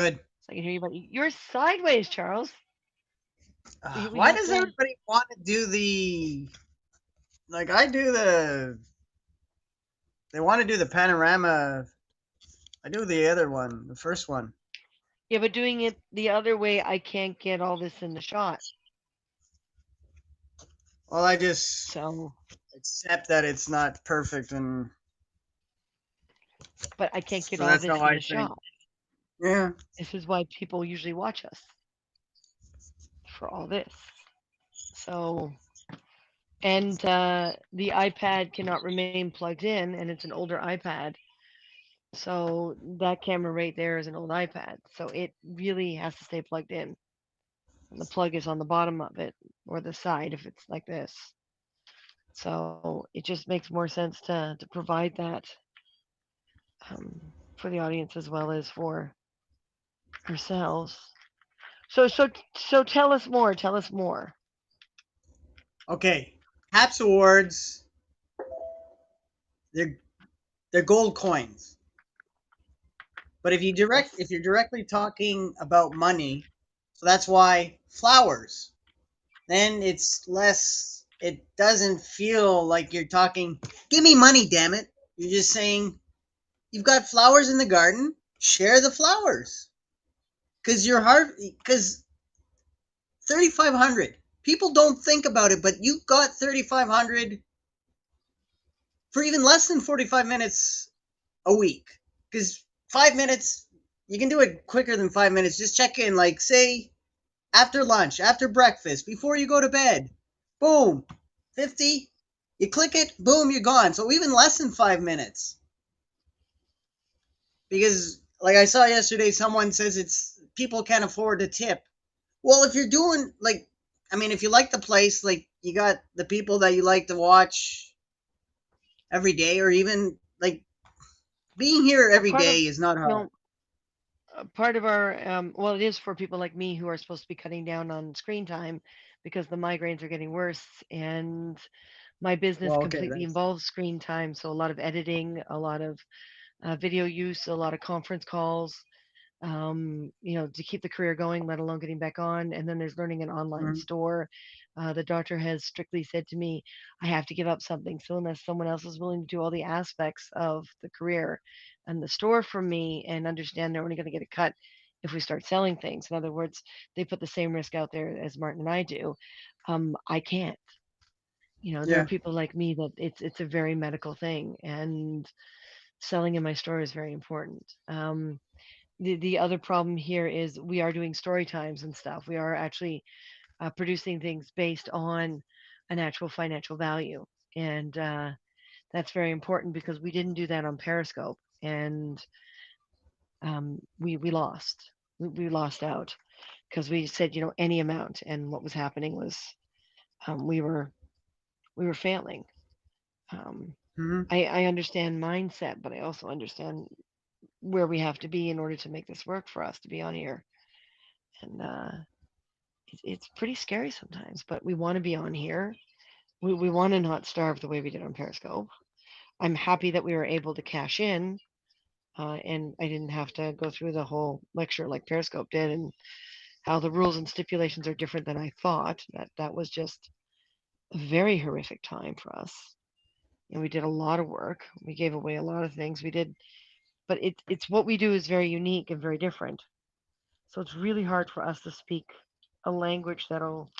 Good. So I can hear you, but you're sideways, Charles. We Why have does to. everybody want to do the like I do the they want to do the panorama. I do the other one, the first one. Yeah, but doing it the other way, I can't get all this in the shot. Well, I just So, accept that it's not perfect, and but I can't get so all that's this how in I the think. shot. Yeah. This is why people usually watch us for all this. So, and the iPad cannot remain plugged in, and it's an older iPad. So that camera right there is an old iPad. So it really has to stay plugged in. And the plug is on the bottom of it or the side if it's like this. So it just makes more sense to provide that um, for the audience as well as for ourselves. So tell us more. Tell us more. Okay. Haps Awards. They're they're gold coins. But Yes. if you're directly talking about money, so that's why flowers. Then it's less. It doesn't feel like you're talking. Give me money, damn it! You're just saying you've got flowers in the garden. Share the flowers, because your heart. Because 3,500 people don't think about it, but you got 3,500 for even less than 45 minutes a week. Because 5 minutes, you can do it quicker than 5 minutes. Just check in, like, say, after lunch, after breakfast, before you go to bed. Boom, 50. You click it, boom, you're gone. So even less than 5 minutes. Because, like I saw yesterday, someone says it's people can't afford to tip. Well, if you're doing, like, I mean, if you like the place, like, you got the people that you like to watch every day, or even, like, being here Well, every day is not hard. part of our well, it is for people like me who are supposed to be cutting down on screen time because the migraines are getting worse and my business Well, okay, completely that's. involves screen time. So a lot of editing, a lot of video use, a lot of conference calls, to keep the career going, let alone getting back on. And then there's learning an online Mhm. store. The doctor has strictly said to me, I have to give up something. So unless someone else is willing to do all the aspects of the career and the store for me and understand they're only going to get a cut if we start selling things. In other words, they put the same risk out there as Martin and I do. I can't. There are Yeah. people like me that it's a very medical thing, and selling in my store is very important. The other problem here is we are doing story times and stuff. We are actually producing things based on an actual financial value, and that's very important because we didn't do that on Periscope, and we lost. We lost out because we said any amount, and what was happening was um, we were we were failing. Um, Hmm. I understand mindset, but I also understand where we have to be in order to make this work for us to be on here. And it's pretty scary sometimes, but we want to be on here. We want to not starve the way we did on Periscope. I'm happy that we were able to cash in, and I didn't have to go through the whole lecture like Periscope did, and how the rules and stipulations are different than I thought. That was just a very horrific time for us. And we did a lot of work. We gave away a lot of things. We did, but it's what we do is very unique and very different. So it's really hard for us to speak a language that'll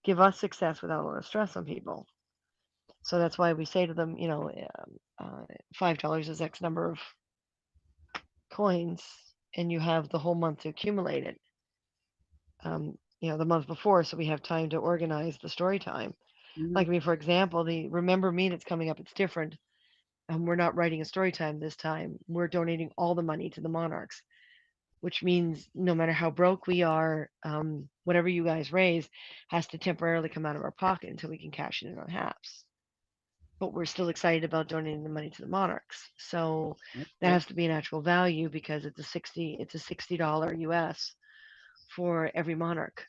give us success without a lot of stress on people. So that's why we say to them, $5 is X number of coins, and you have the whole month to accumulate it. The month before, so we have time to organize the story time. Hmm. Like I mean, for example, the Remember Me that's coming up, it's different. We're not writing a story time this time. We're donating all the money to the Monarchs, which means no matter how broke we are, whatever you guys raise has to temporarily come out of our pocket until we can cash it in on HAPS. But we're still excited about donating the money to the Monarchs. So that Okay. has to be an actual value because it's a $60 US for every monarch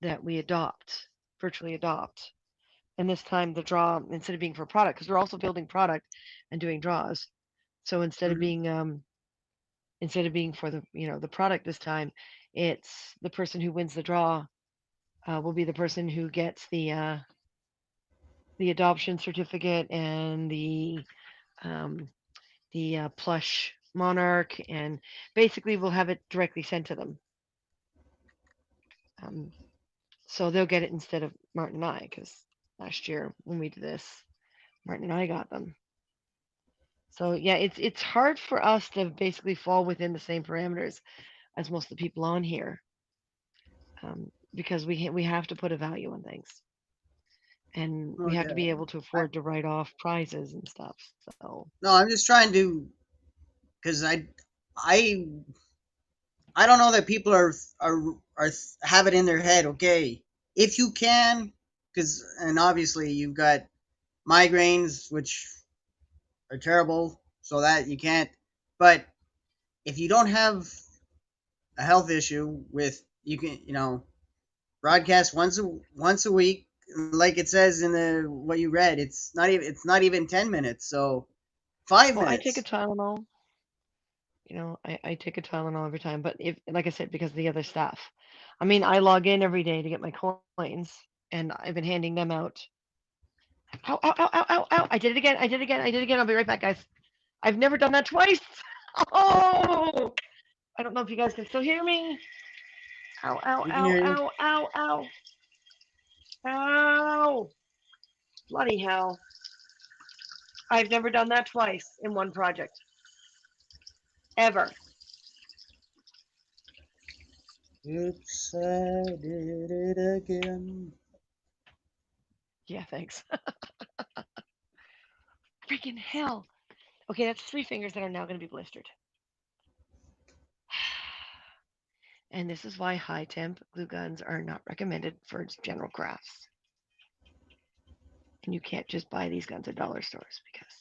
that we adopt, virtually adopt. And this time the draw, instead of being for product, because we're also building product and doing draws. So instead of Hmm. being instead of being for the the product this time, it's the person who wins the draw will be the person who gets the adoption certificate and um, the plush monarch, and basically we'll have it directly sent to them. Um, so they'll get it instead of Martin and I, because last year when we did this, Martin and I got them. So yeah, it's hard for us to basically fall within the same parameters as most of the people on here, because we have to put a value on things, and we Oh have to be yeah. able to I, afford to write off prizes and stuff. So no, I'm just trying to, because I, I don't know that people are have it in their head. Okay, if you can, because and obviously you've got migraines, which are terrible, so that you can't. But if you don't have a health issue with, you can, broadcast once a week, like it says in the what you read. It's not even 10 minutes. So five oh, I take a minutes. Tylenol. I take a Tylenol every time, but if, like I said, because of the other stuff. I mean, I log in every day to get my coins, and I've been handing them out. Ow, ow, ow, ow, ow, ow. I did it again. I did it again. I did it again. I'll be right back, guys. I've never done that twice. Oh, I don't know if you guys can still hear me. Ow, ow, We can ow, hear you. ow, ow, ow. Ow. Bloody hell. I've never done that twice in one project. Ever. Oops, I did it again. Yeah, thanks. Freaking hell. Okay, that's 3 fingers that are now going to be blistered. And this is why high temp glue guns are not recommended for general crafts. And you can't just buy these guns at dollar stores, because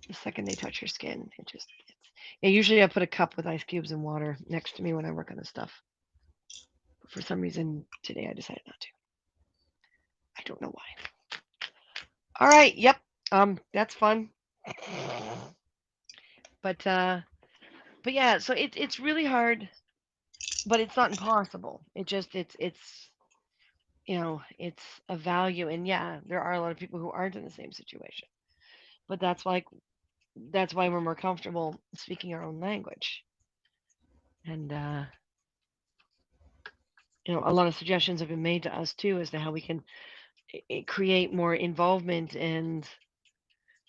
the second they touch your skin, yeah, usually I put a cup with ice cubes and water next to me when I work on this stuff. But for some reason today I decided not to. I don't know why. All right, yep. That's fun. But yeah, so it's really hard, but it's not impossible. It's a value, and yeah, there are a lot of people who aren't in the same situation. But that's why we're more comfortable speaking our own language. And a lot of suggestions have been made to us too as to how we can create more involvement, and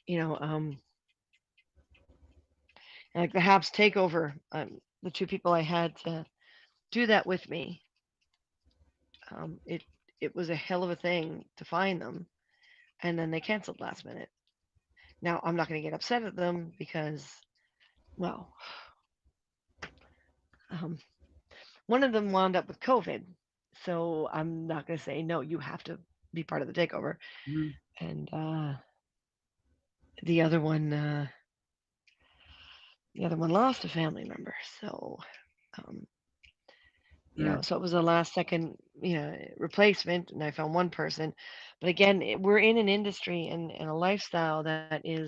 you know um like the Habs takeover. The two people I had to do that with me, it was a hell of a thing to find them, and then they canceled last minute. Now I'm not going to get upset at them because, well, um, one of them wound up with COVID, so I'm not going to say no. You have to be part of the takeover, Mhm. and the other one, lost a family member. So, um, Mm. so it was a last second, replacement, and I found one person. But again, we're in an industry and a lifestyle that is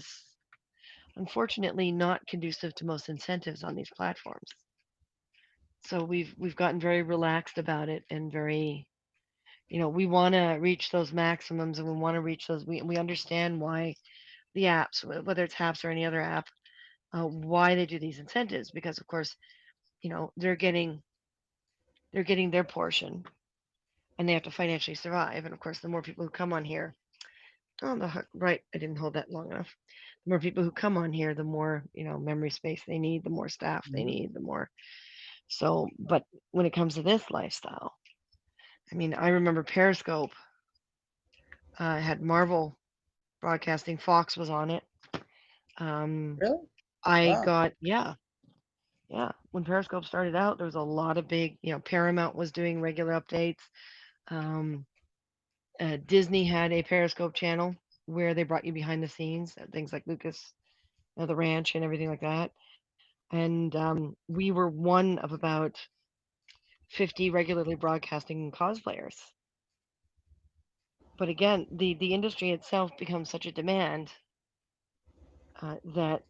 unfortunately not conducive to most incentives on these platforms. So we've gotten very relaxed about it, and very, we want to reach those maximums, and we want to reach those. We understand why the apps, whether it's apps or any other app, why they do these incentives, because of course, they're getting their portion, and they have to financially survive. And of course, the more people who come on here, oh, right, I didn't hold that long enough. The more people who come on here, the more memory space they need, the more staff they Mhm. need, the more. So, but when it comes to this lifestyle, I mean, I remember Periscope had Marvel Broadcasting, Fox was on it. Um, Really? I Wow. got, yeah, yeah. When Periscope started out, there was a lot of big, Paramount was doing regular updates. Um, Disney had a Periscope channel where they brought you behind the scenes, things like Lucas, the ranch, and everything like that. And we were one of about 50 regularly broadcasting cosplayers. But again, the industry itself becomes such a demand that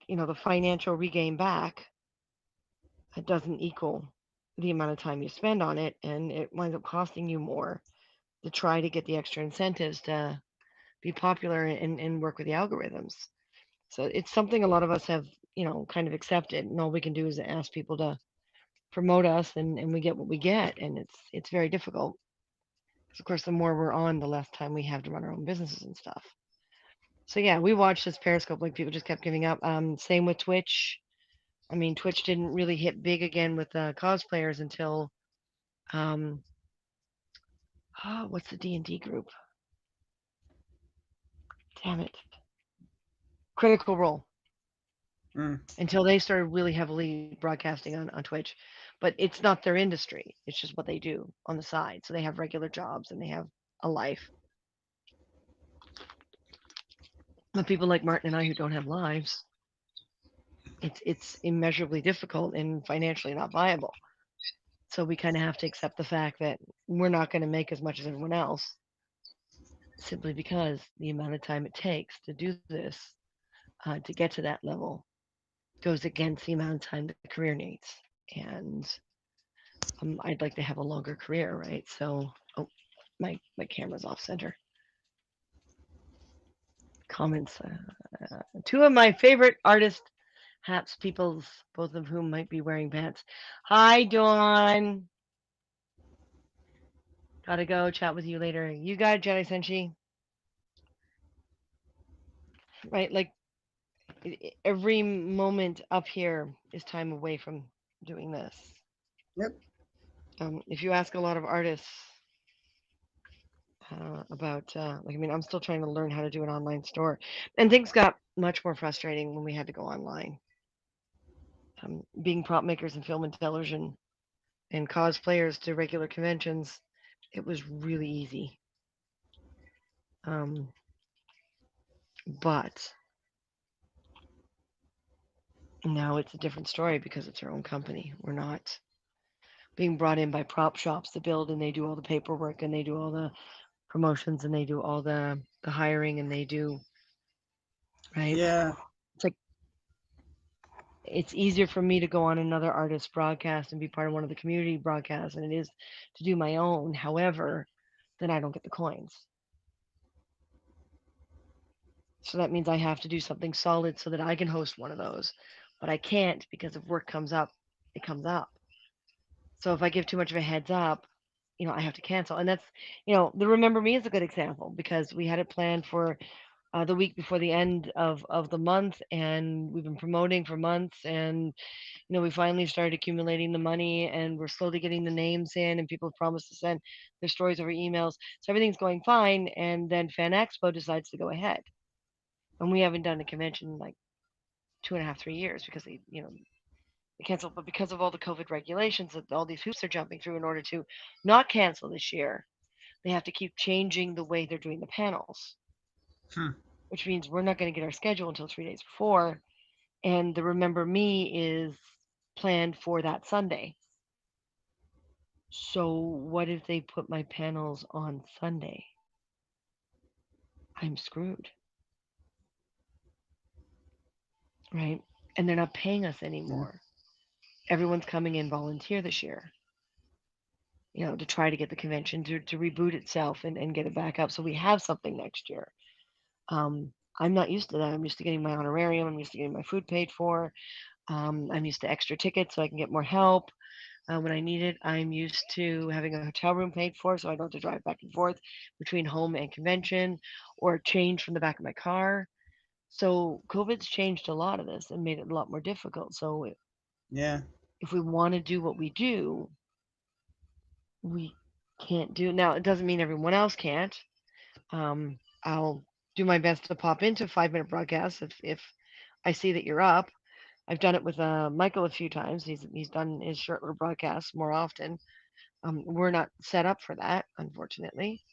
the financial regain back, it doesn't equal the amount of time you spend on it, and it winds up costing you more to try to get the extra incentives to be popular and work with the algorithms. So it's something a lot of us have, kind of accepted, and all we can do is ask people to promote us, and we get what we get, and it's very difficult. 'Cause of course, the more we're on, the less time we have to run our own businesses and stuff. So yeah, we watched this Periscope like people just kept giving up. Same with Twitch. I mean, Twitch didn't really hit big again with cosplayers until um, what's the D&D group? Damn it, Critical Role. Mm. Until they started really heavily broadcasting on Twitch, but it's not their industry. It's just what they do on the side. So they have regular jobs and they have a life. But people like Martin and I who don't have lives, it's immeasurably difficult and financially not viable. So we kind of have to accept the fact that we're not going to make as much as everyone else simply because the amount of time it takes to do this to get to that level goes against the amount of time the career needs. And I'd like to have a longer career, right? So, oh, my camera's off center. Comments. Two of my favorite artist hats, peoples, both of whom might be wearing pants. Hi, Dawn. Gotta go. Chat with you later. You got it, Jedi Senshi. Right, like every moment up here is time away from doing this. Yep. If you ask a lot of artists about, like, I mean, I'm still trying to learn how to do an online store, and things got much more frustrating when we had to go online. Being prop makers in film and television and cosplayers to regular conventions, it was really easy. But now it's a different story because it's our own company. We're not being brought in by prop shops to build, and they do all the paperwork and they do all the promotions and they do all the hiring and they do, right? Yeah. It's like it's easier for me to go on another artist broadcast and be part of one of the community broadcasts than it is to do my own. However, then I don't get the coins. So that means I have to do something solid so that I can host one of those. But I can't because if work comes up, it comes up. So if I give too much of a heads up, I have to cancel. And that's, the Remember Me is a good example because we had it planned for the week before the end of the month, and we've been promoting for months, and we finally started accumulating the money, and we're slowly getting the names in, and people have promised to send their stories over emails, so everything's going fine. And then Fan Expo decides to go ahead, and we haven't done a convention in like 2.5 3 years because they canceled. But because of all the COVID regulations that all these hoops are jumping through in order to not cancel this year, they have to keep changing the way they're doing the panels. Hmm. Which means we're not going to get our schedule until 3 days before. And the Remember Me is planned for that Sunday. So what if they put my panels on Sunday? I'm screwed. Right? And they're not paying us anymore. Everyone's coming in volunteer this year, to try to get the convention to reboot itself and get it back up so we have something next year. I'm not used to that. I'm used to getting my honorarium. I'm used to getting my food paid for. I'm used to extra tickets so I can get more help when I need it. I'm used to having a hotel room paid for so I don't have to drive back and forth between home and convention or change from the back of my car. So COVID's changed a lot of this and made it a lot more difficult. So Yeah. if we want to do what we do, we can't do. Now, it doesn't mean everyone else can't. I'll do my best to pop into 5-minute broadcasts if I see that you're up. I've done it with Michael a few times. He's done his short little broadcasts more often. We're not set up for that, unfortunately.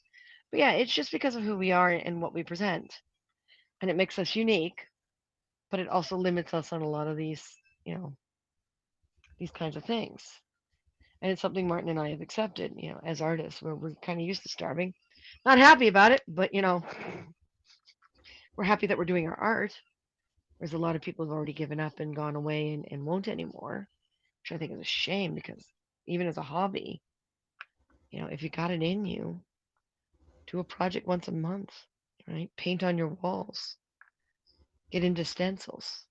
But yeah, it's just because of who we are and what we present, and it makes us unique. But it also limits us on a lot of these kinds of things. And it's something Martin and I have accepted, as artists, where we're kind of used to starving. Not happy about it, but we're happy that we're doing our art. Whereas a lot of people have already given up and gone away and won't anymore, which I think is a shame because even as a hobby, if you got it in you, do a project once a month, right? Paint on your walls, get into stencils.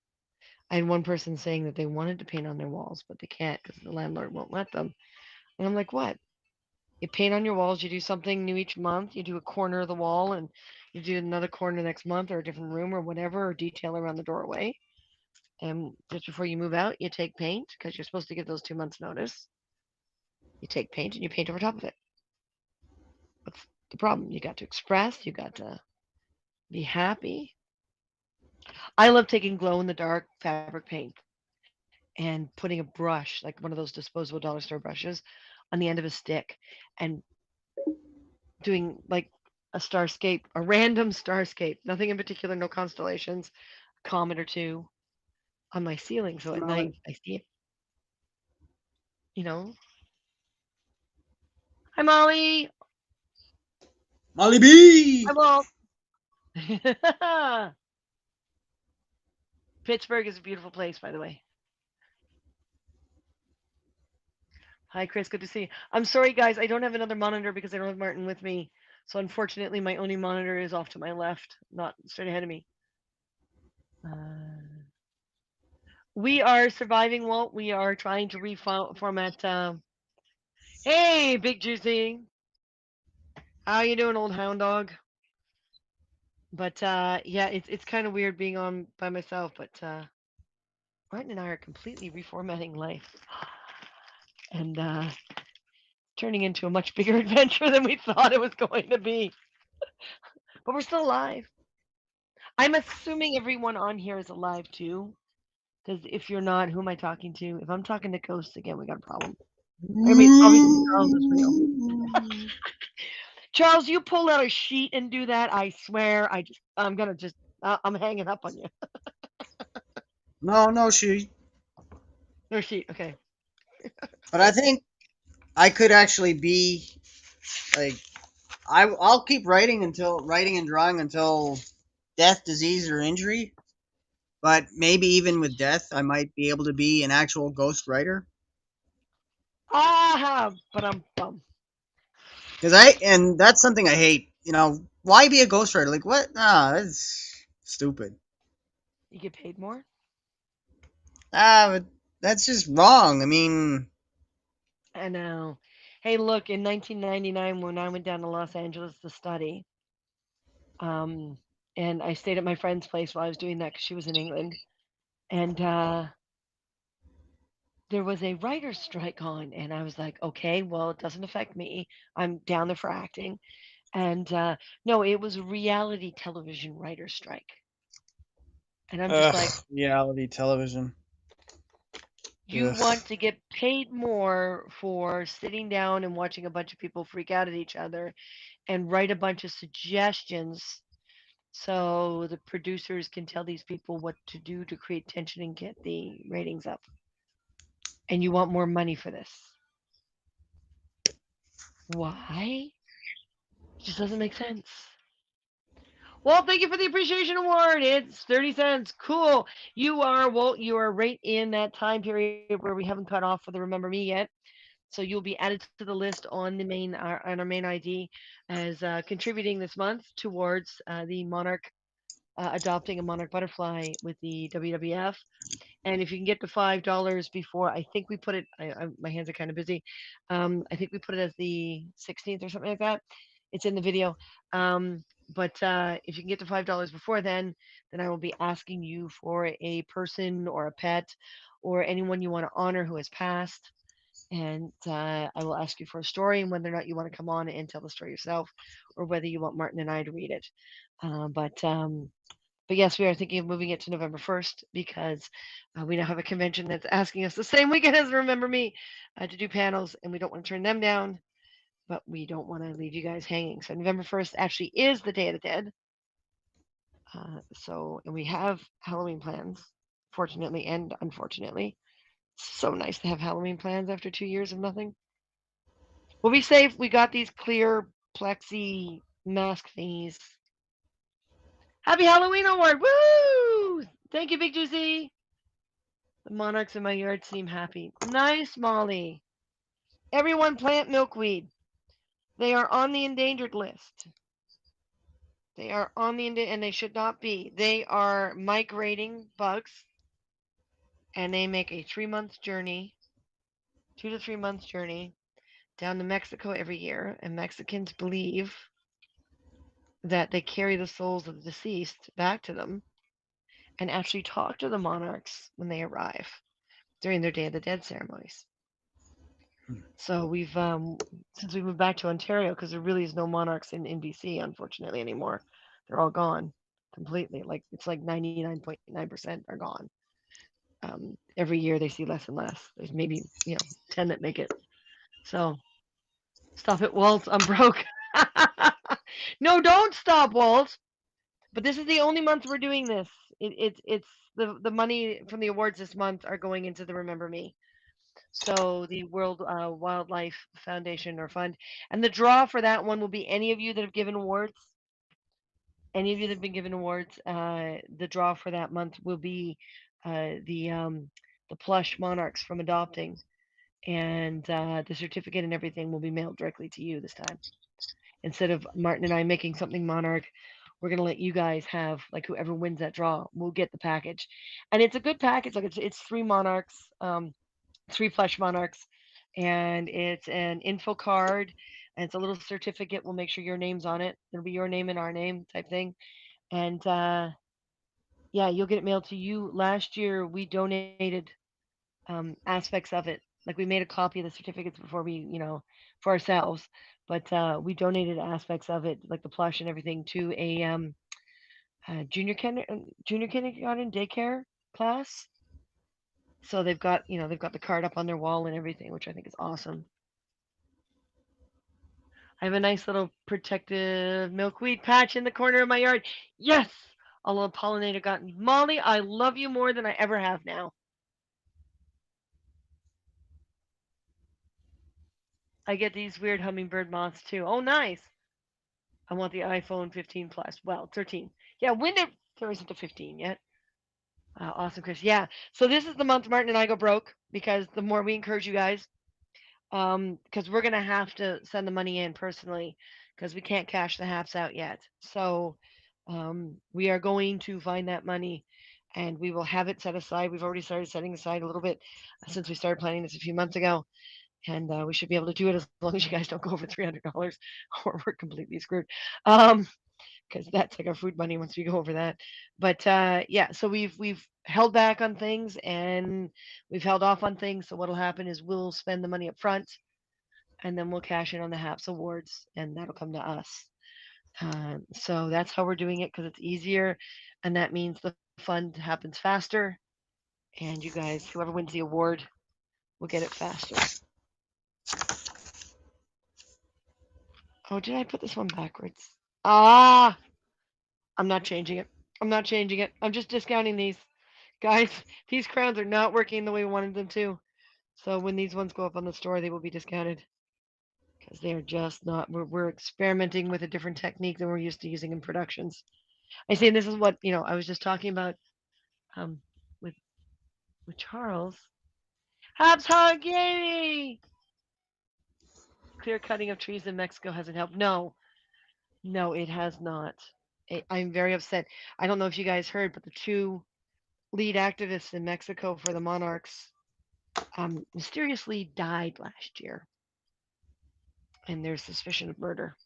I had one person saying that they wanted to paint on their walls, but they can't because the landlord won't let them. And I'm like, what? You paint on your walls, you do something new each month, you do a corner of the wall and you do another corner next month or a different room or whatever, or detail around the doorway. And just before you move out, you take paint because you're supposed to give those 2 months notice. You take paint and you paint over top of it. What's the problem? You got to express, you got to be happy. I love taking glow in the dark fabric paint and putting a brush, like one of those disposable dollar store brushes, on the end of a stick and doing like a starscape, a random starscape, nothing in particular, no constellations, a comet or two on my ceiling. So at night Molly, I see it, you know. Hi, Molly. Molly B. Hi, Walt. Pittsburgh is a beautiful place, by the way. Hi, Chris. Good to see you. I'm sorry, guys. I don't have another monitor because I don't have Martin with me. So unfortunately, my only monitor is off to my left, not straight ahead of me. We are surviving, Walt. We are trying to reformat. Hey, Big Juicy. How you doing, old hound dog? But yeah, it's kind of weird being on by myself. But Martin and I are completely reformatting life, and turning into a much bigger adventure than we thought it was going to be. But we're still alive. I'm assuming everyone on here is alive too. Because if you're not, who am I talking to? If I'm talking to ghosts again, we got a problem. I mean, obviously Charles is real. Charles, you pull out a sheet and do that. I swear, I'm gonna just, I'm hanging up on you. No, she. No sheet. Okay. But I think I could actually be like I'll keep writing and drawing until death, disease, or injury. But maybe even with death, I might be able to be an actual ghost writer. But I'm bum. And that's something I hate. Why be a ghost writer? Like what? Ah, that's stupid. You get paid more. But that's just wrong. I mean, I know. Hey, look, in 1999, when I went down to Los Angeles to study, um, and I stayed at my friend's place while I was doing that because she was in England, and there was a writer's strike on, and I was like, okay, well, it doesn't affect me. I'm down there for acting. And no, it was a reality television writer's strike. And I'm just like, reality television. you Ugh. want to get paid more for sitting down and watching a bunch of people freak out at each other and write a bunch of suggestions so the producers can tell these people what to do to create tension and get the ratings up. And you want more money for this. Why? It just doesn't make sense. Well, thank you for the appreciation award. It's 30 cents. Cool. Walt, you are right in that time period where we haven't cut off for the Remember Me yet. So you'll be added to the list on our main ID as contributing this month towards the Monarch adopting a Monarch butterfly with the WWF. And if you can get to $5 before, I think we put it. My hands are kind of busy. I think we put it as the 16th or something like that. It's in the video. But if you can get to $5 before then I will be asking you for a person or a pet or anyone you want to honor who has passed. And I will ask you for a story and whether or not you want to come on and tell the story yourself, or whether you want Martin and I to read it. But yes, we are thinking of moving it to November 1st because we now have a convention that's asking us the same weekend as Remember Me to do panels, and we don't want to turn them down, but we don't want to leave you guys hanging. So November 1st actually is the Day of the Dead. And we have Halloween plans, fortunately and unfortunately. So nice to have Halloween plans after 2 years of nothing. We'll be safe. We got these clear plexi mask thingies. Happy Halloween award! Woo! Thank you, Big Juicy. The monarchs in my yard seem happy. Nice, Molly. Everyone plant milkweed. They are on the endangered list. They are on the and they should not be. They are migrating bugs, and they make a 3 month journey, 2 to 3 months journey down to Mexico every year. And Mexicans believe that they carry the souls of the deceased back to them and actually talk to the monarchs when they arrive during their Day of the Dead ceremonies. So we've since we moved back to Ontario, because there really is no monarchs in BC, unfortunately, anymore. They're all gone completely. Like it's like 99.9% are gone. Every year they see less and less. There's maybe 10 that make it. So stop it, Walt. I'm broke. No, don't stop, Walt. But this is the only month we're doing this. It's the money from the awards this month are going into the Remember Me. So the World Wildlife Foundation or Fund, and the draw for that one will be any of you that have given awards. Any of you that have been given awards, the draw for that month will be the plush monarchs from adopting, and the certificate and everything will be mailed directly to you this time. Instead of Martin and I making something monarch, we're gonna let you guys have, like, whoever wins that draw will get the package, and it's a good package. Like it's 3 monarchs, 3 plush monarchs, and it's an info card, and it's a little certificate. We'll make sure your name's on it. It'll be your name and our name type thing, and yeah, you'll get it mailed to you. Last year we donated aspects of it. Like we made a copy of the certificates before we, for ourselves, but we donated aspects of it, like the plush and everything, to a junior kindergarten daycare class. So they've got the card up on their wall and everything, which I think is awesome. I have a nice little protective milkweed patch in the corner of my yard. Yes, a little pollinator got Molly. I love you more than I ever have now. I get these weird hummingbird moths too. Oh, nice. I want the iPhone 15 Plus. Well, 13. Yeah, when there isn't a 15 yet. Awesome, Chris. Yeah. So this is the month Martin and I go broke, because the more we encourage you guys, because we're gonna have to send the money in personally, because we can't cash the haps out yet. So we are going to find that money, and we will have it set aside. We've already started setting aside a little bit since we started planning this a few months ago, and we should be able to do it as long as you guys don't go over $300, or we're completely screwed. Because that's like our food money once we go over that. But yeah, so we've held back on things, and we've held off on things. So what'll happen is we'll spend the money up front, and then we'll cash in on the HAPS awards, and that'll come to us. So that's how we're doing it, because it's easier, and that means the fund happens faster, and you guys, whoever wins the award, will get it faster. Oh, did I put this one backwards? Ah, I'm not changing it. I'm not changing it. I'm just discounting these. Guys, these crowns are not working the way we wanted them to. So when these ones go up on the store, they will be discounted, because they're just not. We're experimenting with a different technique than we're used to using in productions. I see, and this is what I was just talking about um, with Charles. Habs hug, yay! Clear cutting of trees in Mexico hasn't helped. No, no, it has not. I'm very upset. I don't know if you guys heard, but the 2 lead activists in Mexico for the monarchs mysteriously died last year, and there's suspicion of murder.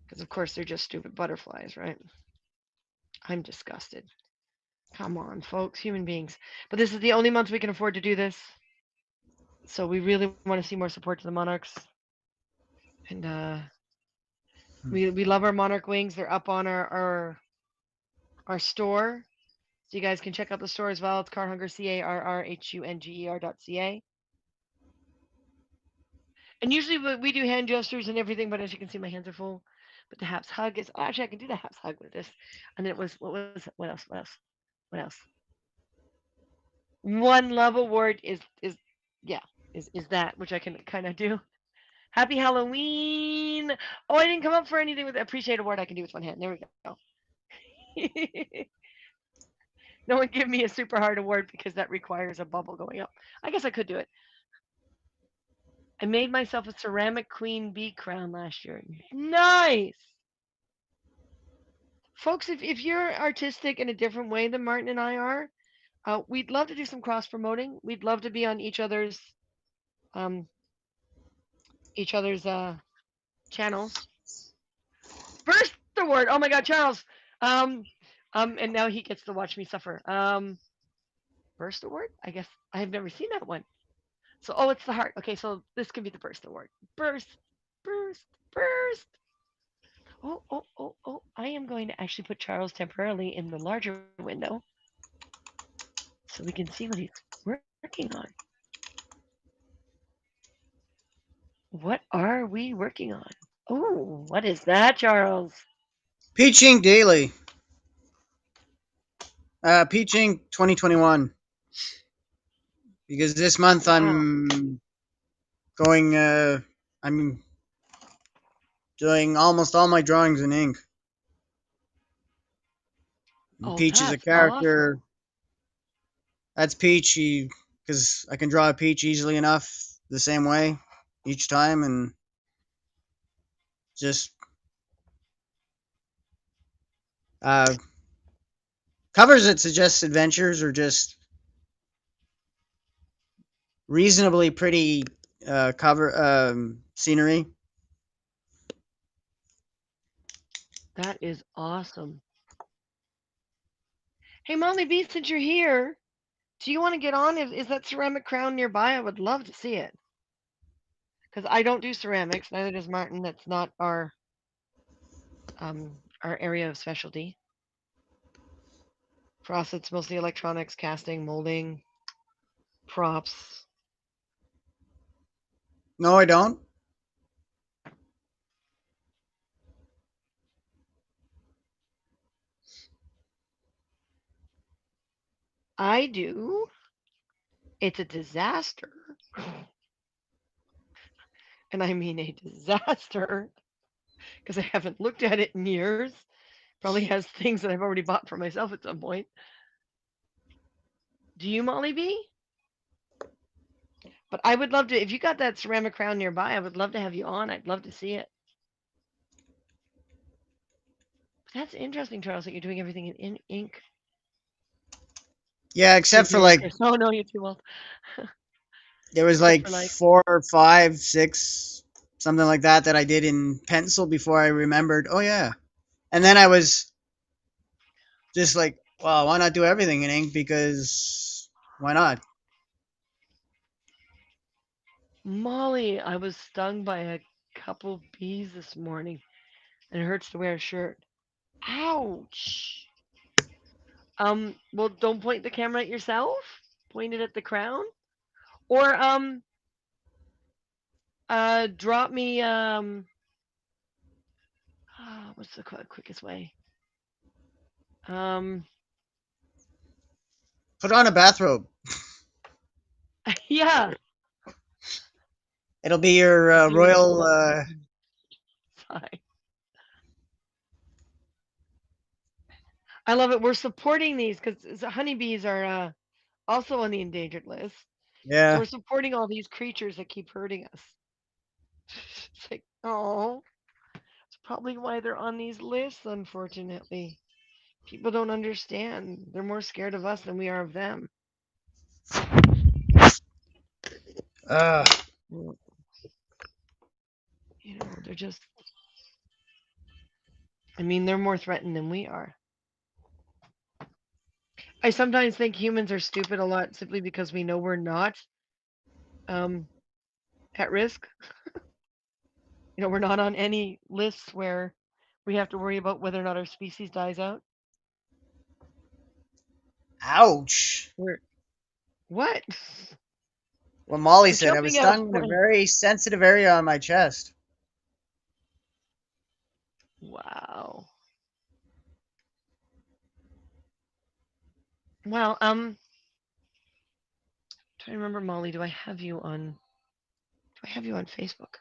Because of course they're just stupid butterflies, right? I'm disgusted. Come on, folks, human beings. But this is the only month we can afford to do this. So we really want to see more support to the monarchs. And we love our monarch wings. They're up on our store. So you guys can check out the store as well. It's Carrhunger, CARRHUNGER.ca. And usually we do hand gestures and everything, but as you can see, my hands are full. But the Haps hug is actually, I can do the Haps hug with this. And then it was what else? One love award is that, which I can kind of do. Happy Halloween! Oh, I didn't come up for anything with the appreciate award. I can do with one hand. There we go. No one give me a super hard award because that requires a bubble going up. I guess I could do it. I made myself a ceramic queen bee crown last year. Nice. Folks, if you're artistic in a different way than Martin and I are, we'd love to do some cross promoting. We'd love to be on um each other's channels. First award. Oh my God, Charles. And now he gets to watch me suffer. First award. I guess I have never seen that one. So, oh, it's the heart. Okay, so this can be the burst award. Burst, burst, burst. Oh, oh, oh, oh. I am going to actually put Charles temporarily in the larger window so we can see what he's working on. What are we working on? Oh, what is that, Charles? Peach Ink Daily. Peach Ink 2021. Because this month Wow. I'm going, I'm doing almost all my drawings in ink. Oh, Peach is a that's character. awesome. That's Peach, because I can draw a Peach easily enough the same way each time, and just covers that suggest adventures or just reasonably pretty cover scenery. That is awesome. Hey, Molly B, since you're here, do you want to get on? Is that ceramic crown nearby? I would love to see it. Because I don't do ceramics, neither does Martin. That's not our area of specialty. For us, it's mostly electronics, casting, molding, props. No, I don't. I do. It's a disaster. And I mean a disaster because I haven't looked at it in years. Probably has things that I've already bought for myself at some point. Do you, Molly B? But I would love to, if you got that ceramic crown nearby, I would love to have you on. I'd love to see it. But that's interesting, Charles, that you're doing everything in ink. Yeah, except for like Oh no, you're too old. there was like 4 or 5, 6, something like that I did in pencil before I remembered. Oh yeah, and then I was just like, well, why not do everything in ink? Because why not? Molly, I was stung by a couple bees this morning, and it hurts to wear a shirt. Ouch. Well, don't point the camera at yourself. Point it at the crown. Or drop me what's the quickest way? Put on a bathrobe. Yeah. It'll be your royal. Sorry. I love it. We're supporting these because honeybees are also on the endangered list. So Yeah. we're supporting all these creatures that keep hurting us. It's like, oh, it's probably why they're on these lists, unfortunately. People don't understand. They're more scared of us than we are of them. You know, they're just, I mean, they're more threatened than we are. I sometimes think humans are stupid a lot simply because we know we're not at risk. You know, we're not on any lists where we have to worry about whether or not our species dies out. Ouch. What? Well, Molly I'm said I was jumping out. stung in a very sensitive area on my chest. Wow. Well, trying to remember, Molly, do I have you on Facebook?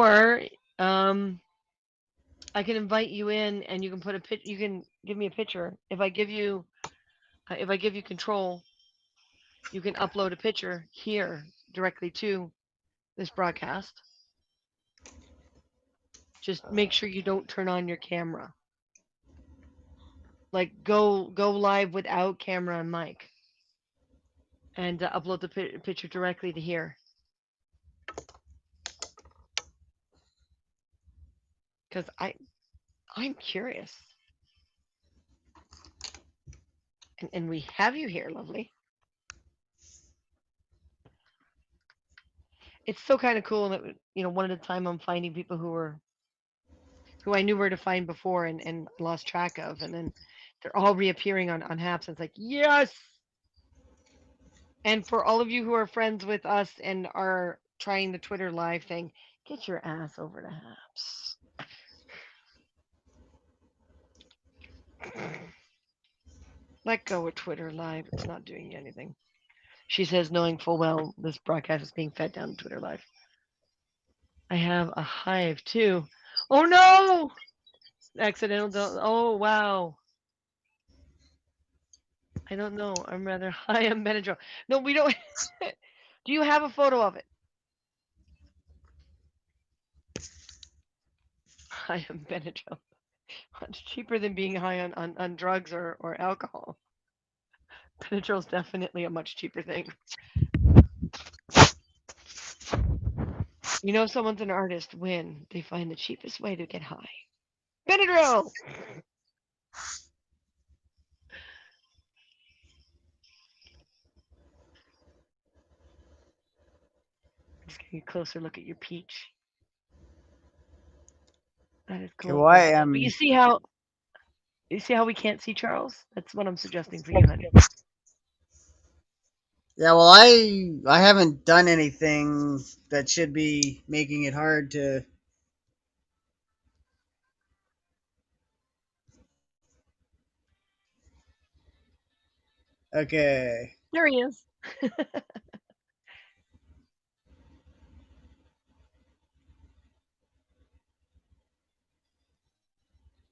Or I can invite you in, and you can put a you can give me a picture. If I give you control, you can upload a picture here directly to this broadcast. Just make sure you don't turn on your camera. Like go live without camera and mic, and upload the picture directly to here. Because I'm curious. And we have you here, lovely. It's so kind of cool that, one at a time I'm finding people who I knew where to find before and lost track of, and then they're all reappearing on Haps. And it's like, yes. And for all of you who are friends with us and are trying the Twitter live thing, get your ass over to Haps. Let go of Twitter live. It's not doing you anything. She says, knowing full well this broadcast is being fed down to Twitter live. I have a hive too. Oh no! Accidental. Oh wow. I don't know. I'm rather high on Benadryl. No, we don't. Do you have a photo of it? High on Benadryl. It's cheaper than being high on drugs or alcohol. Benadryl's definitely a much cheaper thing. You know someone's an artist when they find the cheapest way to get high. Benadryl! Just getting a closer look at your peach. That is cool. Well, I But am. you see how we can't see Charles? That's what I'm suggesting for you, honey. Yeah, well, I haven't done anything that should be making it hard to. Okay. There he is.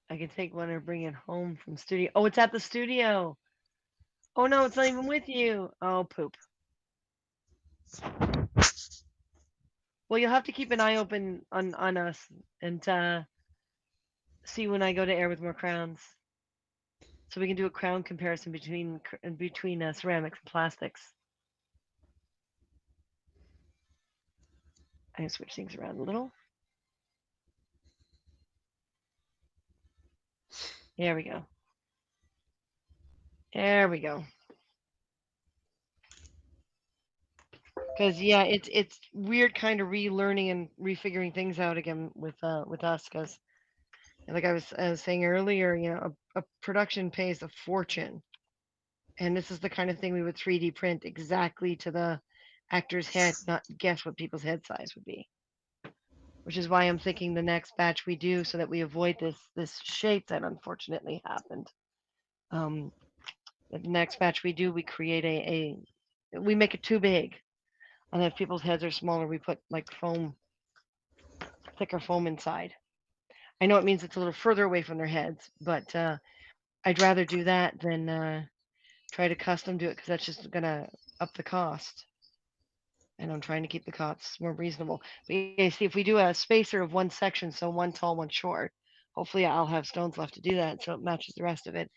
I can take one or bring it home from studio. Oh, it's at the studio. Oh no, it's not even with you. Oh, poop. Well, you'll have to keep an eye open on us and see when I go to air with more crowns, so we can do a crown comparison between ceramics and plastics. I can switch things around a little. There we go. There we go. Because yeah, it's weird, kind of relearning and refiguring things out again with us. Because like I was saying earlier, a production pays a fortune, and this is the kind of thing we would 3D print exactly to the actor's head, not guess what people's head size would be. Which is why I'm thinking the next batch we do, so that we avoid this shape that unfortunately happened. The next batch we do, we create we make it too big, and if people's heads are smaller, we put like thicker foam inside. I know it means it's a little further away from their heads, but I'd rather do that than try to custom do it, because that's just gonna up the cost. And I'm trying to keep the costs more reasonable. But yeah, see, if we do a spacer of one section, so one tall, one short, hopefully I'll have stones left to do that, so it matches the rest of it.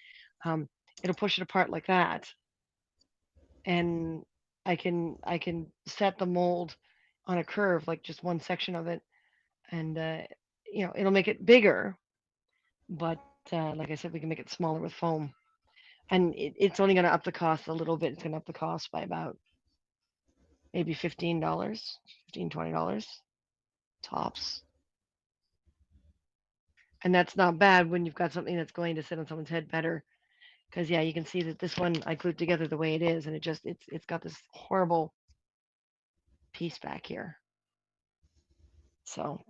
It'll push it apart like that, and I can set the mold on a curve, like just one section of it, and it'll make it bigger. But like I said, we can make it smaller with foam, and it's only going to up the cost a little bit. It's going to up the cost by about maybe $15, $20 tops. And that's not bad when you've got something that's going to sit on someone's head better. Because yeah, you can see that this one I glued together the way it is, and it's got this horrible piece back here. So,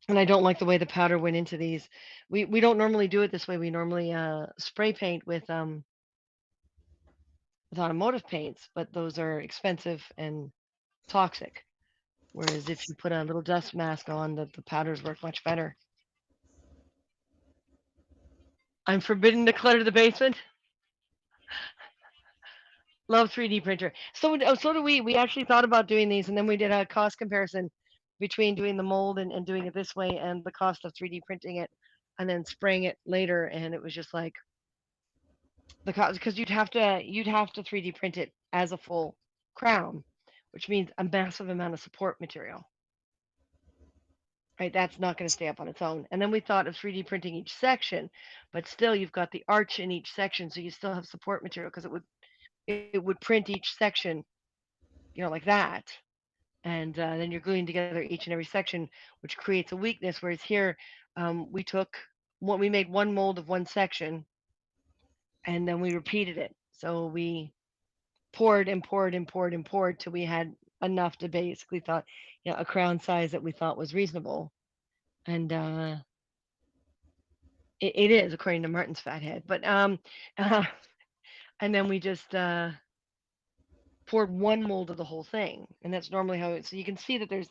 and I don't like the way the powder went into these. We don't normally do it this way. We normally spray paint with automotive paints, but those are expensive and toxic. Whereas if you put a little dust mask on, the powders work much better. I'm forbidden to clutter the basement. Love 3D printer. So do we. We actually thought about doing these, and then we did a cost comparison between doing the mold and doing it this way, and the cost of 3D printing it, and then spraying it later. And it was just like the cost, because you'd have to 3D print it as a full crown, which means a massive amount of support material. Right, that's not going to stay up on its own. And then we thought of 3D printing each section, but still you've got the arch in each section, so you still have support material because it would print each section, like that. And then you're gluing together each and every section, which creates a weakness. Whereas here, we made one mold of one section, and then we repeated it. So we poured and poured and poured and poured till we had enough to basically thought, a crown size that we thought was reasonable. And it is according to Martin's fathead. But uh, and then we just poured one mold of the whole thing, and that's normally how. So you can see that there's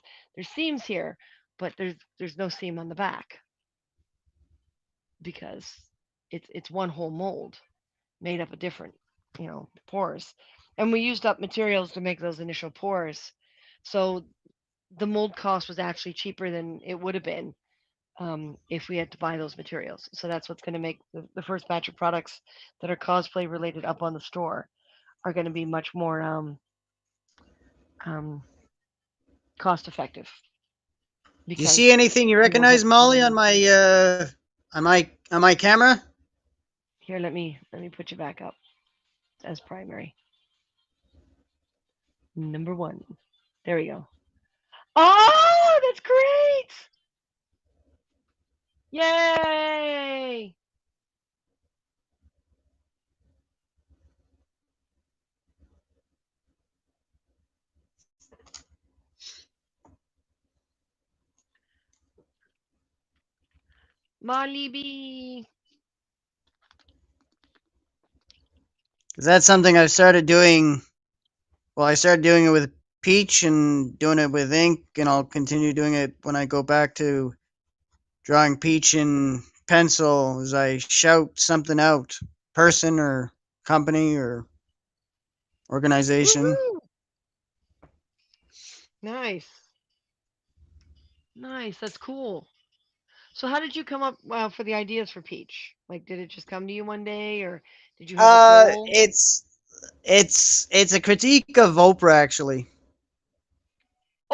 seams here, but there's no seam on the back because it's one whole mold made up of different pores, and we used up materials to make those initial pores, so the mold cost was actually cheaper than it would have been if we had to buy those materials. So that's what's going to make the first batch of products that are cosplay related up on the store are going to be much more um, cost effective Do you because see anything you we won't have recognize, to put Molly, in. on my camera? Here, let me put you back up as primary. Number one. There we go. Oh, that's great! Yay! Molly B. 'Cause that's something I've started doing. Well, I started doing it with Peach and doing it with ink, and I'll continue doing it when I go back to drawing Peach in pencil as I shout something out, person or company or organization. Woohoo! Nice. Nice. That's cool. So how did you come up for the ideas for Peach? Like, did it just come to you one day, or did you have a goal? It's a critique of Oprah actually,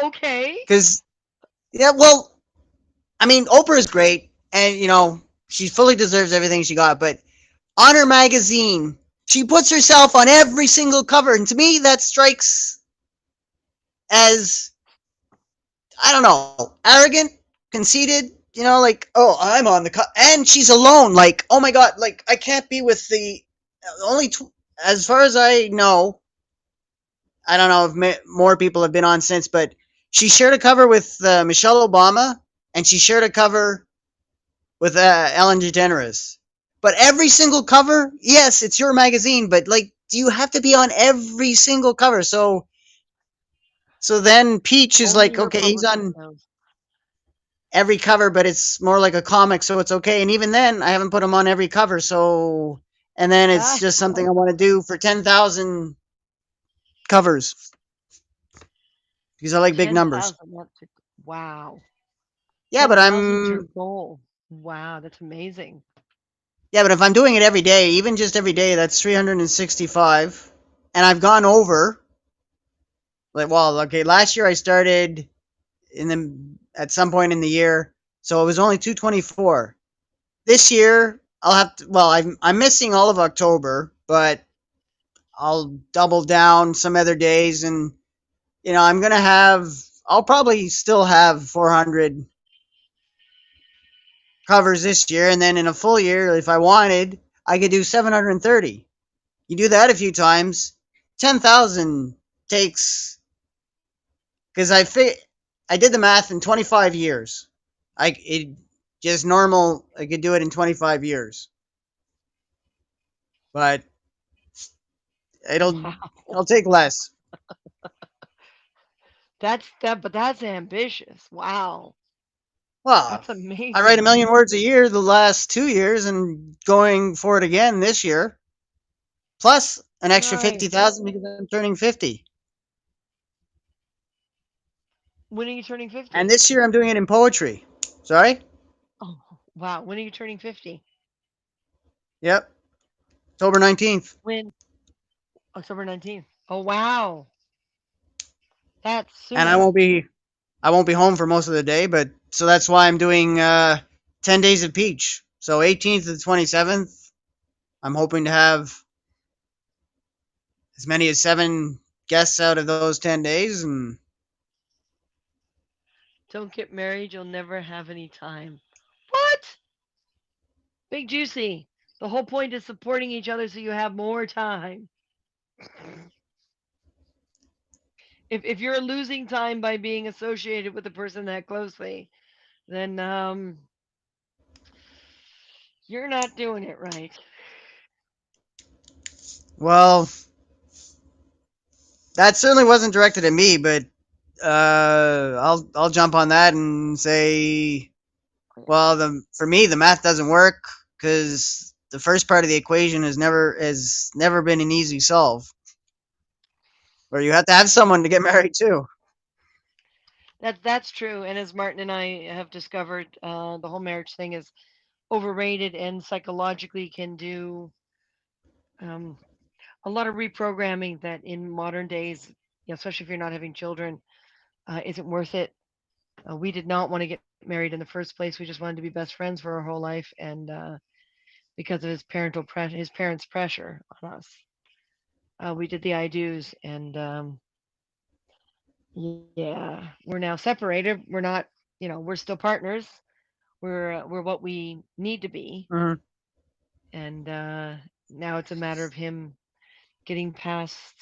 Okay. because yeah, well, I mean, Oprah is great, and she fully deserves everything she got. But on her magazine, she puts herself on every single cover, and to me, that strikes as, I don't know, arrogant, conceited. Like, oh, I'm on the and she's alone. Like, oh my god, like I can't be with the only. As far as I know, I don't know if more people have been on since, but she shared a cover with Michelle Obama, and she shared a cover with Ellen DeGeneres. But every single cover, yes, it's your magazine, but like, do you have to be on every single cover? So then Peach is Only like, her okay, he's publicist on knows. every cover, but it's more like a comic, so it's okay. And even then, I haven't put him on every cover, so and then it's Ah, just something I want to do for 10,000 covers because I like big numbers. 10,000. Wow. Yeah, but 10,000 is your I'm goal. Wow, that's amazing. yeah, but if I'm doing it every day, even just every day, that's 365, and I've gone over. Like, well, okay, last year I started in the at some point in the year, so it was only 224. This year I'll have to. Well, I'm missing all of October, but I'll double down some other days, and I'm gonna have. I'll probably still have 400 covers this year, and then in a full year, if I wanted, I could do 730. You do that a few times, 10,000 takes, because I did the math in 25 years. It just normal. I could do it in 25 years, but it'll Wow. it'll take less. but that's ambitious. Wow. Well, That's I write a amazing. million words a year the last 2 years and going for it again this year, plus an extra Nice. 50,000 because I'm turning 50. When are you turning And 50? this year I'm doing it in poetry. Sorry? Oh, wow. When are you turning 50? Yep. October 19th. When? October 19th. Oh, wow. That's And I soon. won't be home for most of the day, but so that's why I'm doing 10 days of Peach. So 18th to the 27th, I'm hoping to have as many as 7 guests out of those 10 days, and Don't get married. You'll never have any time. What? Big Juicy. The whole point is supporting each other so you have more time. If you're losing time by being associated with a person that closely, then you're not doing it right. well, that certainly wasn't directed at me, but I'll jump on that and say, well, the for me the math doesn't work because the first part of the equation has never been an easy solve. Where you have to have Yeah, someone to get married to. that's true. And as Martin and I have discovered, the whole marriage thing is overrated and psychologically can do um, a lot of reprogramming that in modern days, especially if you're not having children, isn't worth it. We did not want to get married in the first place. We just wanted to be best friends for our whole life, and because of his parents' pressure on us, we did the I do's, and yeah, we're now separated. We're not, we're still partners. We're what we need to be, Mhm. and now it's a matter of him getting past.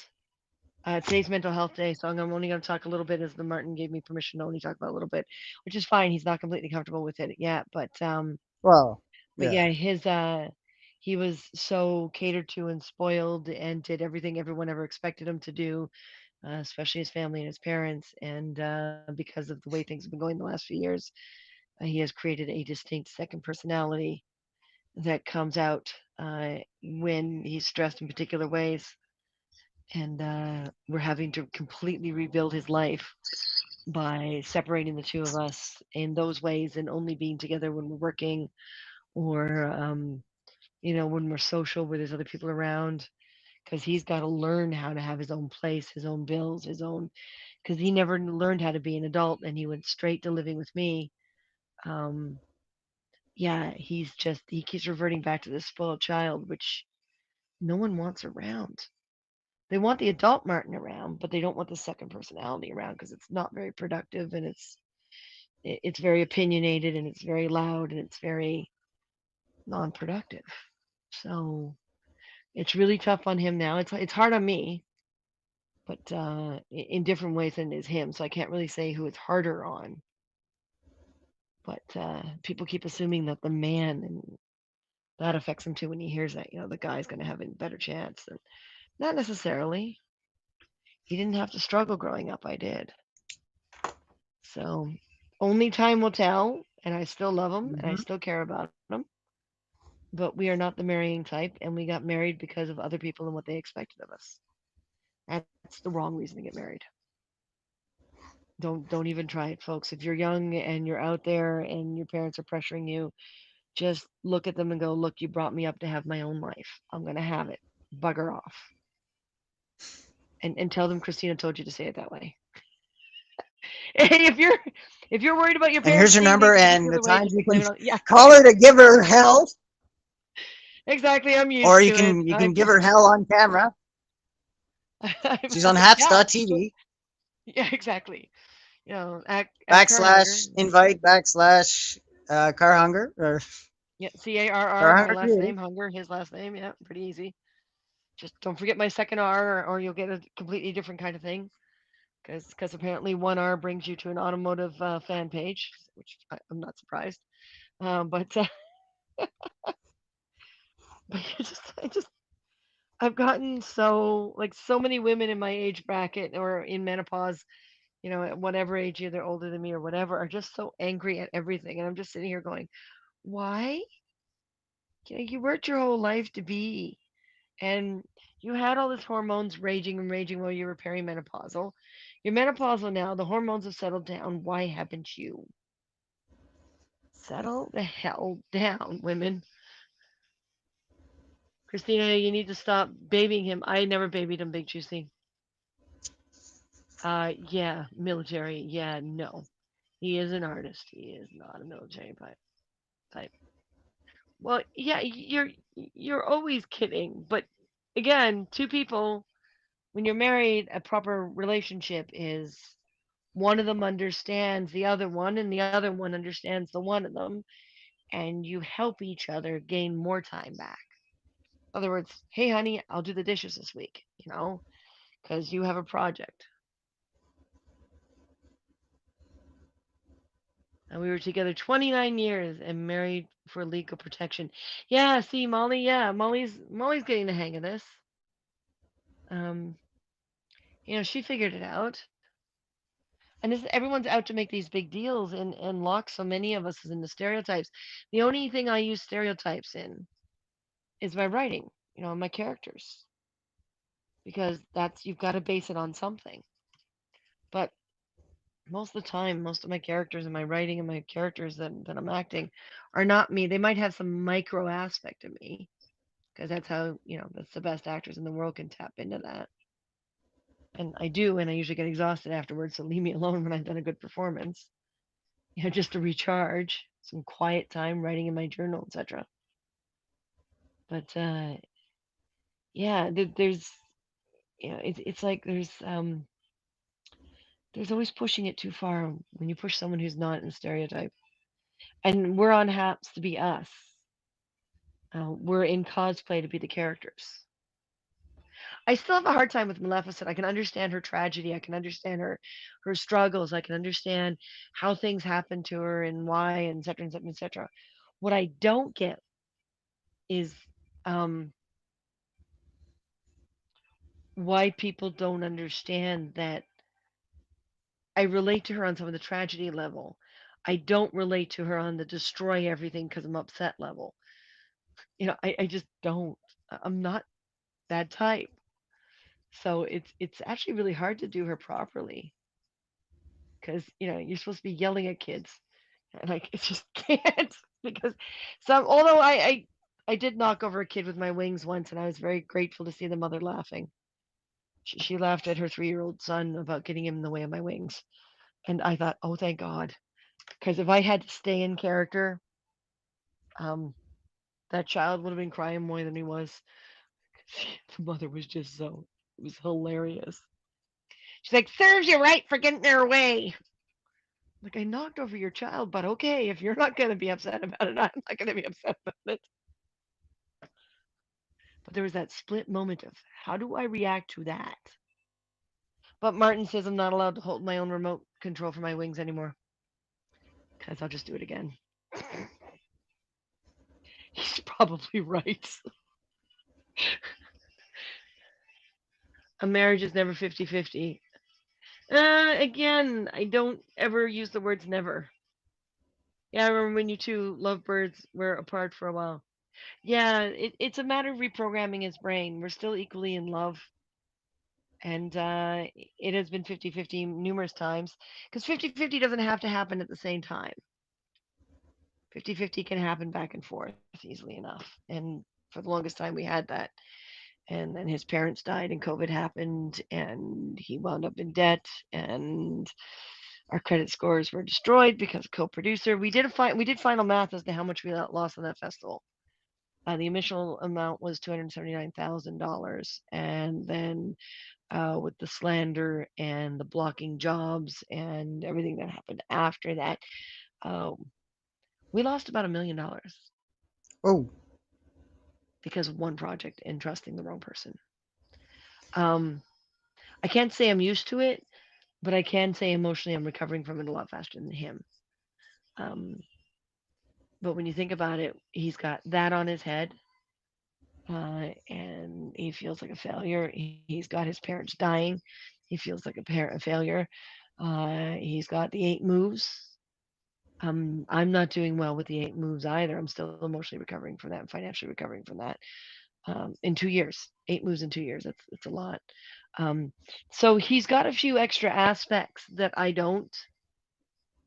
Today's mental health day, so I'm only going to talk a little bit as the Martin gave me permission to only talk about a little bit, which is fine. He's not completely comfortable with it yet, Well, but yeah. yeah, he was so catered to and spoiled and did everything everyone ever expected him to do, especially his family and his parents. And because of the way things have been going the last few years, he has created a distinct second personality that comes out when he's stressed in particular ways. And we're having to completely rebuild his life by separating the two of us in those ways and only being together when we're working or when we're social where there's other people around, because he's got to learn how to have his own place, his own bills, his own, because he never learned how to be an adult and he went straight to living with me. um yeah, he keeps reverting back to this spoiled child, which no one wants around. They want the adult Martin around, but they don't want the second personality around because it's not very productive, and it's very opinionated, and it's very loud, and it's very non-productive. So it's really tough on him now. It's hard on me, but in different ways than it is him. So I can't really say who it's harder on. But people keep assuming that the man, and that affects him too when he hears that the guy's going to have a better chance. And not necessarily. He didn't have to struggle growing up. I did. So only time will tell. And I still love him and I Mhm. still care about him. But we are not the marrying type, and we got married because of other people and what they expected of us. That's the wrong reason to get married. Don't even try it, folks. If you're young and you're out there and your parents are pressuring you, just look at them and go, "Look, you brought me up to have my own life. I'm gonna have it. Bugger off." And tell them Christina told you to say it that way. If you're worried about your And parents here's her seeing number things a and the particular way, times just you can blame it on, yeah. call her to give her hell, Exactly. I'm or used you to it. can you can give her hell on camera. She's on Yeah. Haps TV Yeah, exactly. At Car Hunger. backslash invite backslash car hunger or Yeah, CARR, car my hunger last TV. name, Hunger, his last name. Yeah, pretty easy. Just don't forget my second R, or you'll get a completely different kind of thing. Because apparently one R brings you to an automotive fan page, which I'm not surprised. But but I've gotten so many women in my age bracket or in menopause at whatever age, either older than me or whatever, are just so angry at everything. And I'm just sitting here going, why? You worked your whole life to be, and you had all this hormones raging and raging while you were perimenopausal. You're menopausal now. The hormones have settled down. Why haven't you? Settle the hell down, women. Christina, you need to stop babying him. I never babied him, Big Juicy. Yeah, military. Yeah, no. He is an artist. He is not a military type. Well, yeah, you're always kidding, but again, two people, when you're married, a proper relationship is one of them understands the other one, and the other one understands the one of them, and you help each other gain more time back. In other words, hey, honey, I'll do the dishes this week, because you have a project. And we were together 29 years and married for legal protection. Yeah, see, Molly, yeah, Molly's getting the hang of this. Um, she figured it out. And this everyone's out to make these big deals and lock so many of us into stereotypes. The only thing I use stereotypes in is my writing, my characters, because that's you've got to base it on something. But most of the time, most of my characters and my writing and my characters that I'm acting are not me. They might have some micro aspect of me, because that's how, that's the best actors in the world can tap into that. And I do, and I usually get exhausted afterwards, so leave me alone when I've done a good performance, just to recharge, some quiet time writing in my journal, etc. But yeah, there's, it's like there's always pushing it too far when you push someone who's not in stereotype. And we're on Haps to be us. We're in cosplay to be the characters. I still have a hard time with Maleficent. I can understand her tragedy. I can understand her struggles. I can understand how things happen to her and why, and et cetera, et cetera, et cetera. What I don't get is um, why people don't understand that I relate to her on some of the tragedy level. I don't relate to her on the destroy everything because I'm upset level. I just don't. I'm not that type. So it's actually really hard to do her properly because you're supposed to be yelling at kids, and I just can't because although I did knock over a kid with my wings once, and I was very grateful to see the mother laughing. She laughed at her 3-year-old son about getting him in the way of my wings, and I thought, oh, thank God, because if I had to stay in character, um, that child would have been crying more than he was. The mother was just so it was hilarious. She's like, serves you right for getting their way. Like, I knocked over your child, but okay, if you're not going to be upset about it, I'm not going to be upset about it. But there was that split moment of how do I react to that? But Martin says I'm not allowed to hold my own remote control for my wings anymore because I'll just do it again. He's probably right. A marriage is never 50-50. Again, I don't ever use the words never. Yeah, I remember when you two lovebirds were apart for a while. Yeah, it's a matter of reprogramming his brain. We're still equally in love. And it has been 50-50 numerous times because 50-50 doesn't have to happen at the same time. 50-50 can happen back and forth easily enough. And for the longest time, we had that. And then his parents died, and COVID happened, and he wound up in debt, and our credit scores were destroyed because of co-producer. We did final math as to how much we lost on that festival. The initial amount was $279,000, and then with the slander and the blocking jobs and everything that happened after that, um, we lost about $1 million Oh, because of one project and trusting the wrong person. Um, I can't say I'm used to it, but I can say emotionally I'm recovering from it a lot faster than him. Um, but when you think about it, he's got that on his head, and he feels like a failure. He's got his parents dying. He feels like a failure. He's got the 8 moves. I'm not doing well with the 8 moves either. I'm still emotionally recovering from that and financially recovering from that. In 2 years, 8 moves in 2 years. That's a lot. Um, so he's got a few extra aspects that I don't.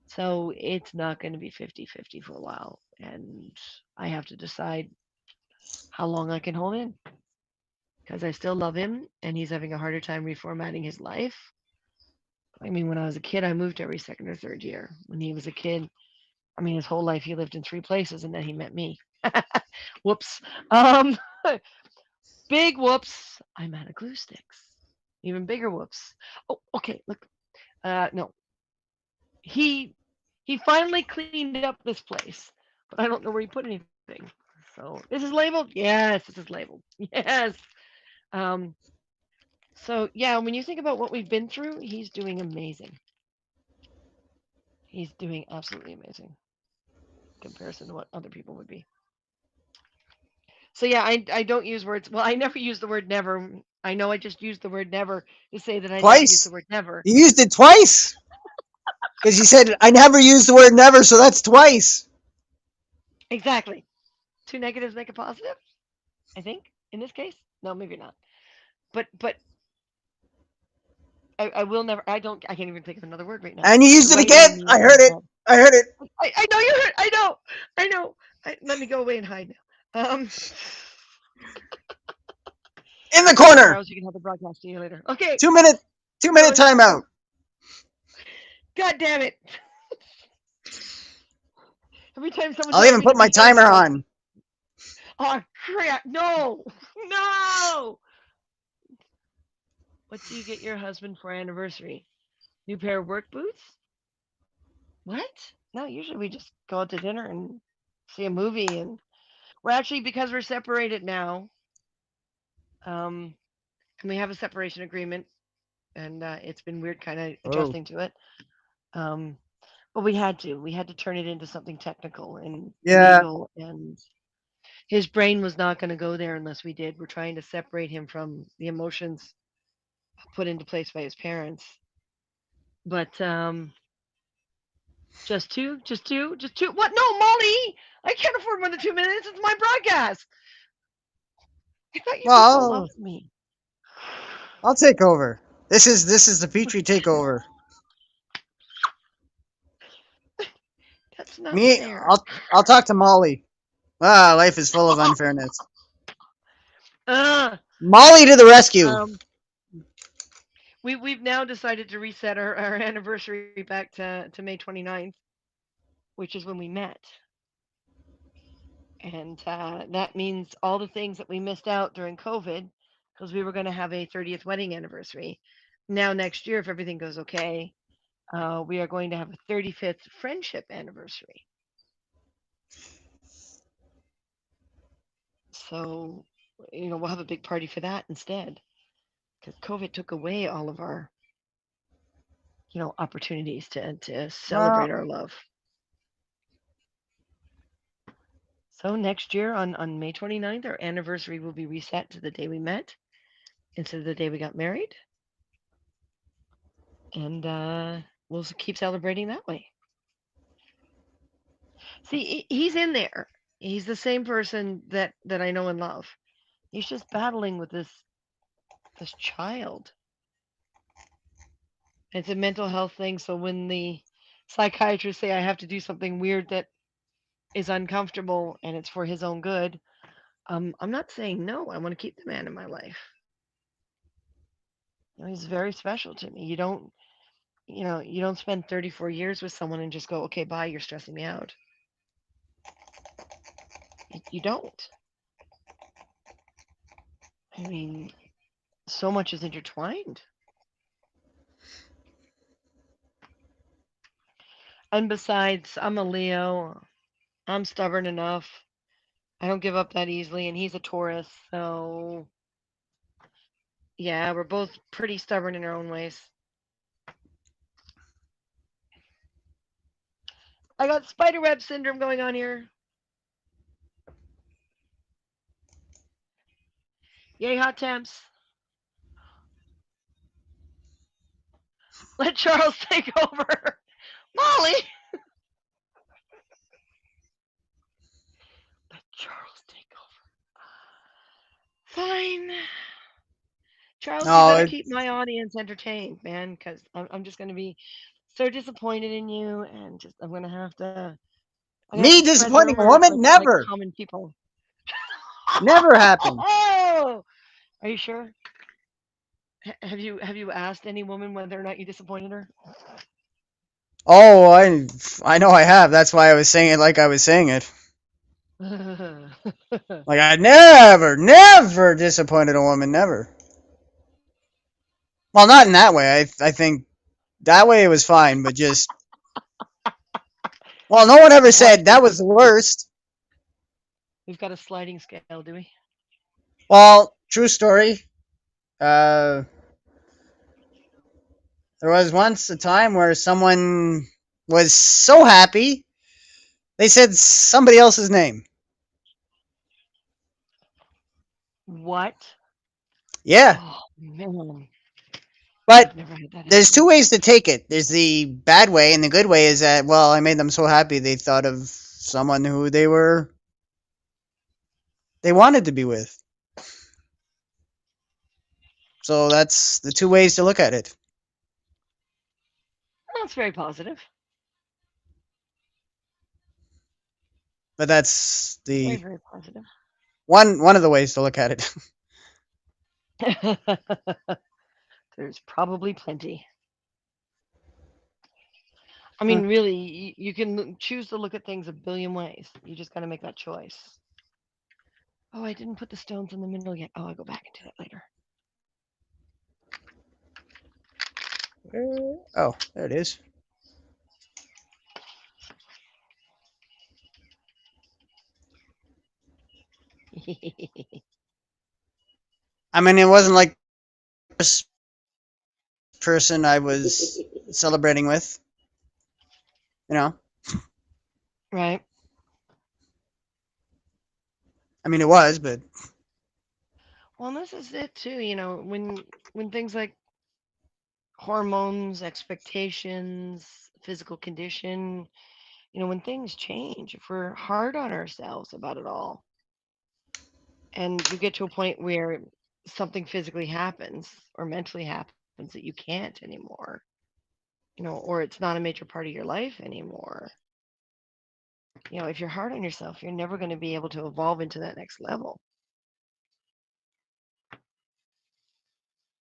So it's not going to be 50-50 for a while. And I have to decide how long I can hold in because I still love him and he's having a harder time reformatting his life. I mean, when I was a kid, I moved every second or third year. When he was a kid, I mean, his whole life he lived in 3 places and then he met me. Whoops. Um, big whoops. I'm out of glue sticks. Even bigger whoops. Oh, okay. Look. No. He he finally cleaned up this place, but I don't know where he put anything. So this is labeled. Yes, this is labeled. Yes. Um. So yeah, when you think about what we've been through, he's doing amazing. He's doing absolutely amazing in comparison to what other people would be. So yeah, I don't use words. Well, I never use the word never. I know I just used the word never to say that I never use the Twice. word never. You used it twice because you said I never use the word never, so that's twice. Exactly. Two negatives make a positive. I think in this case. No, maybe not. But I will never. I don't. I can't even think of another word right now. And you used it Right in again. the I heard it. head. I heard it I know you heard. I know. I know. Let me go away and hide now. in the corner. Charles, you can have the broadcast to you later. Okay. 2 minute. 2 minute So timeout. God damn it. Every time someone I'll tells even me to put my behave, timer I'm like, on. oh crap! No, no. What do you get your husband for anniversary? New pair of work boots? What? No, usually we just go out to dinner and see a movie, and we're actually because we're separated now. Um, and we have a separation agreement, and it's been weird, kind of Oh, adjusting to it. Um, but we had to turn it into something technical and yeah. legal, and his brain was not going to go there unless we did. We're trying to separate him from the emotions put into place by his parents. But just two. What? No, Molly, I can't afford more than 2 minutes. It's my broadcast. I thought you people Well, loved me. I'll take over. This is the Petrie takeover. That's not Me, fair. I'll talk to Molly. Ah, life is full of unfairness. uh, Molly to the rescue. um, we've now decided to reset our anniversary back to May 29th, which is when we met. And that means all the things that we missed out during COVID, because we were going to have a 30th wedding anniversary. Now, next year, if everything goes okay, we are going to have a 35th friendship anniversary. So, we'll have a big party for that instead, because COVID took away all of our, opportunities to celebrate Well, our love. So next year on May 29th, our anniversary will be reset to the day we met instead of the day we got married. And we'll keep celebrating that way. See, he's in there. He's the same person that I know and love. He's just battling with this child. It's a mental health thing. So when the psychiatrists say I have to do something weird that is uncomfortable and it's for his own good, I'm not saying no. I want to keep the man in my life. He's very special to me. You don't spend 34 years with someone and just go, okay, bye. You're stressing me out. You don't. I mean, so much is intertwined. And besides, I'm a Leo. I'm stubborn enough. I don't give up that easily, and he's a Taurus, so yeah, we're both pretty stubborn in our own ways. I got spiderweb syndrome going on here. Yay, hot temps. Let Charles take over. Molly! Let Charles take over. Fine. Charles, you No, better it, keep my audience entertained, man, because I'm just going to be so disappointed in you, and just I'm gonna have to me spread disappointing a rumors woman? like Never. common people. Never happened. Oh, are you sure? Have you asked any woman whether or not you disappointed her? Oh, I know I have. That's why I was saying it like I was saying it. Like I never disappointed a woman. Never. Well, not in that way. I think that way it was fine, but just well, no one ever Watch said this. that was the worst. We've got a sliding scale, do we? Well, true story. Uh, there was once a time where someone was so happy they said somebody else's name. What? Yeah, Oh man, but I've never had that there's two happen. ways to take it. There's the bad way, and the good way is that well, I made them so happy they thought of someone who they wanted to be with. So that's the two ways to look at it. That's very positive. But that's Very, the very positive. one of the ways to look at it. There's probably plenty. I Hmm. mean, really, you can choose to look at things a billion ways. You just got to make that choice. Oh, I didn't put the stones in the middle yet. Oh, I'll go back and do that later. Oh, there it is. I mean, it wasn't like this person I was celebrating with, you know. Right. I mean, it was, but Well, and this is it too. When things like hormones, expectations, physical condition, when things change, if we're hard on ourselves about it all, and you get to a point where something physically happens or mentally happens that you can't anymore, or it's not a major part of your life anymore, if you're hard on yourself, you're never going to be able to evolve into that next level.